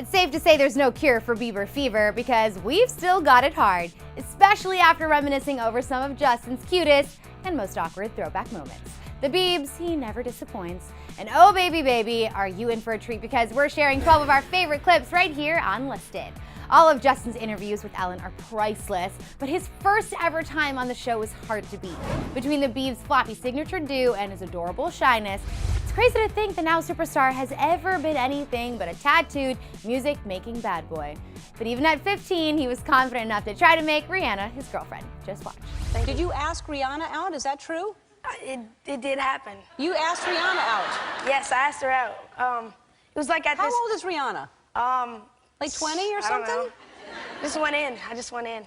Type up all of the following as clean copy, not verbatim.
It's safe to say there's no cure for Bieber fever because we've still got it hard, especially after reminiscing over some of Justin's cutest and most awkward throwback moments. The Biebs, he never disappoints. And oh baby baby, are you in for a treat because we're sharing 12 of our favorite clips right here on Listed. All of Justin's interviews with Ellen are priceless, but his first ever time on the show is hard to beat. Between the Biebs' floppy signature do and his adorable shyness, it's crazy to think the now superstar has ever been anything but a tattooed, music-making bad boy. But even at 15, he was confident enough to try to make Rihanna his girlfriend. Just watch. Did you ask Rihanna out? Is that true? It did happen. You asked Rihanna out? Yes, I asked her out. It was like at How this... old is Rihanna? Like 20 or something? Just went in. I just went in.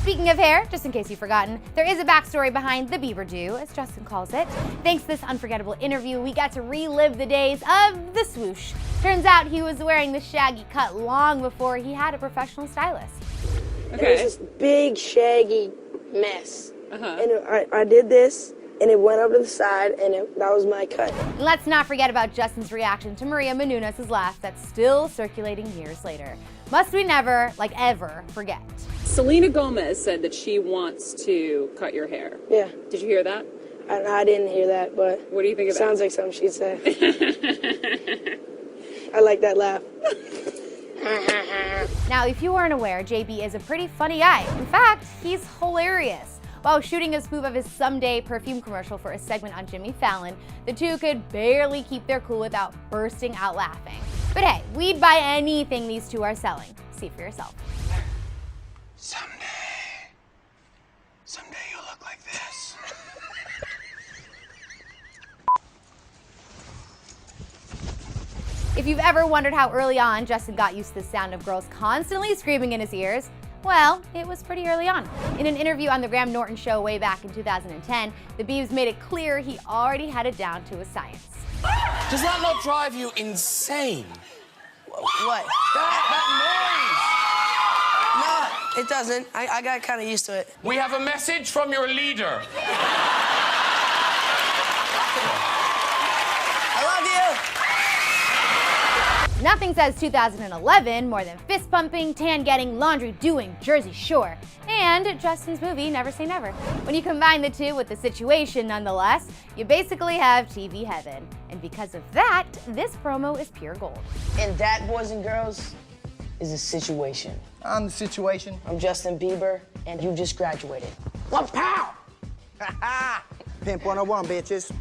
Speaking of hair, just in case you've forgotten, there is a backstory behind the Bieber do, as Justin calls it. Thanks to this unforgettable interview, we got to relive the days of the swoosh. Turns out he was wearing the shaggy cut long before he had a professional stylist. Okay. It was this big, shaggy mess. And I did this, and it went up to the side, and that was my cut. And let's not forget about Justin's reaction to Maria Menounos' laugh that's still circulating years later. Must we never, like ever, forget. Selena Gomez said that she wants to cut your hair. Yeah. Did you hear that? I didn't hear that, but... What do you think of that? Sounds like something she'd say. I like that laugh. Now, if you weren't aware, JB is a pretty funny guy. In fact, he's hilarious. While shooting a spoof of his Someday perfume commercial for a segment on Jimmy Fallon, the two could barely keep their cool without bursting out laughing. But hey, we'd buy anything these two are selling. See for yourself. Someday you'll look like this. If you've ever wondered how early on Justin got used to the sound of girls constantly screaming in his ears, well, it was pretty early on. In an interview on the Graham Norton Show way back in 2010, the Biebs made it clear he already had it down to a science. Does that not drive you insane? What? That No, it doesn't. I got kind of used to it. We have a message from your leader. I love you. Nothing says 2011 more than fist pumping, tan getting, laundry doing, Jersey Shore, and Justin's movie Never Say Never. When you combine the two with the situation nonetheless, you basically have TV heaven. And because of that, this promo is pure gold. And that, boys and girls, is a situation. I'm the situation. I'm Justin Bieber, and you just graduated. What pow? Pimp 101, bitches.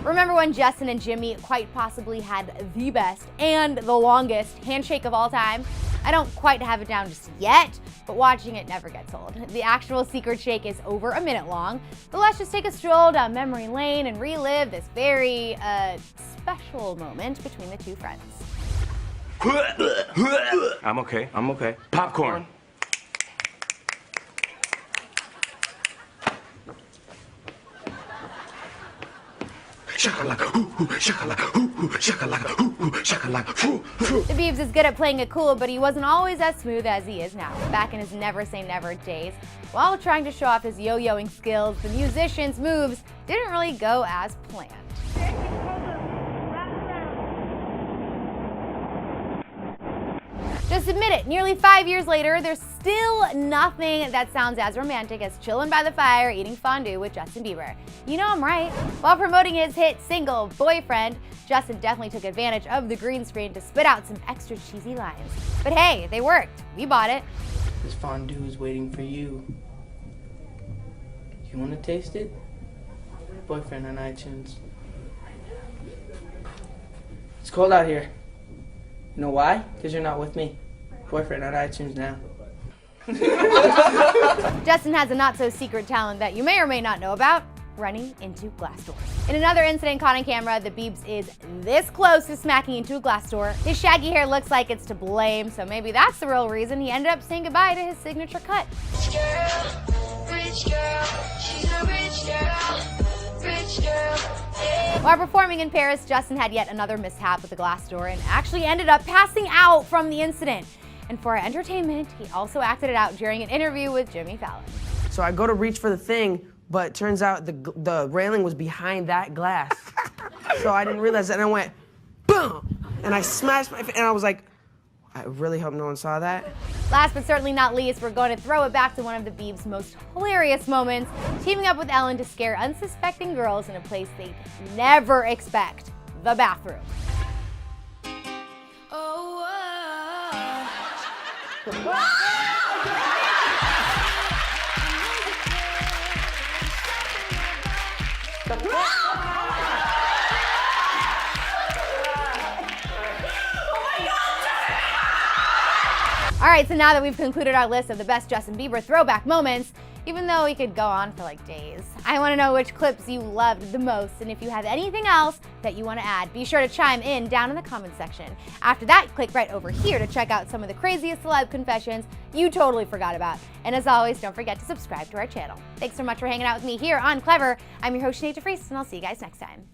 Remember when Justin and Jimmy quite possibly had the best and the longest handshake of all time? I don't quite have it down just yet, but watching it never gets old. The actual secret shake is over a minute long, but let's just take a stroll down memory lane and relive this very, special moment between the two friends. I'm okay. Popcorn. Shakalaka, ooh, shakalaka, ooh, shakalaka, ooh, shakalaka, ooh. The Biebs is good at playing it cool, but he wasn't always as smooth as he is now. Back in his Never Say Never days, while trying to show off his yo-yoing skills, the musician's moves didn't really go as planned. Just admit it, nearly 5 years later, there's still nothing that sounds as romantic as chilling by the fire eating fondue with Justin Bieber. You know I'm right. While promoting his hit single, Boyfriend, Justin definitely took advantage of the green screen to spit out some extra cheesy lines. But hey, they worked. We bought it. This fondue is waiting for you. You want to taste it? Boyfriend on iTunes. It's cold out here. You know why? Because you're not with me. Boyfriend on iTunes now. Justin has a not-so-secret talent that you may or may not know about, running into glass doors. In another incident caught on camera, the Biebs is this close to smacking into a glass door. His shaggy hair looks like it's to blame, so maybe that's the real reason he ended up saying goodbye to his signature cut. Rich girl, she's a rich girl. While performing in Paris, Justin had yet another mishap with the glass door and actually ended up passing out from the incident. And for our entertainment, he also acted it out during an interview with Jimmy Fallon. So I go to reach for the thing, but it turns out the railing was behind that glass. So I didn't realize that, and I went, boom! and I smashed my face, and I was like, I really hope no one saw that. Last but certainly not least, we're going to throw it back to one of the Biebs' most hilarious moments, teaming up with Ellen to scare unsuspecting girls in a place they'd never expect, the bathroom. All right, so now that we've concluded our list of the best Justin Bieber throwback moments, even though we could go on for like days, I want to know which clips you loved the most, and if you have anything else that you want to add, be sure to chime in down in the comment section. After that, click right over here to check out some of the craziest celeb confessions you totally forgot about. And as always, don't forget to subscribe to our channel. Thanks so much for hanging out with me here on Clever. I'm your host, Sinead DeFries, and I'll see you guys next time.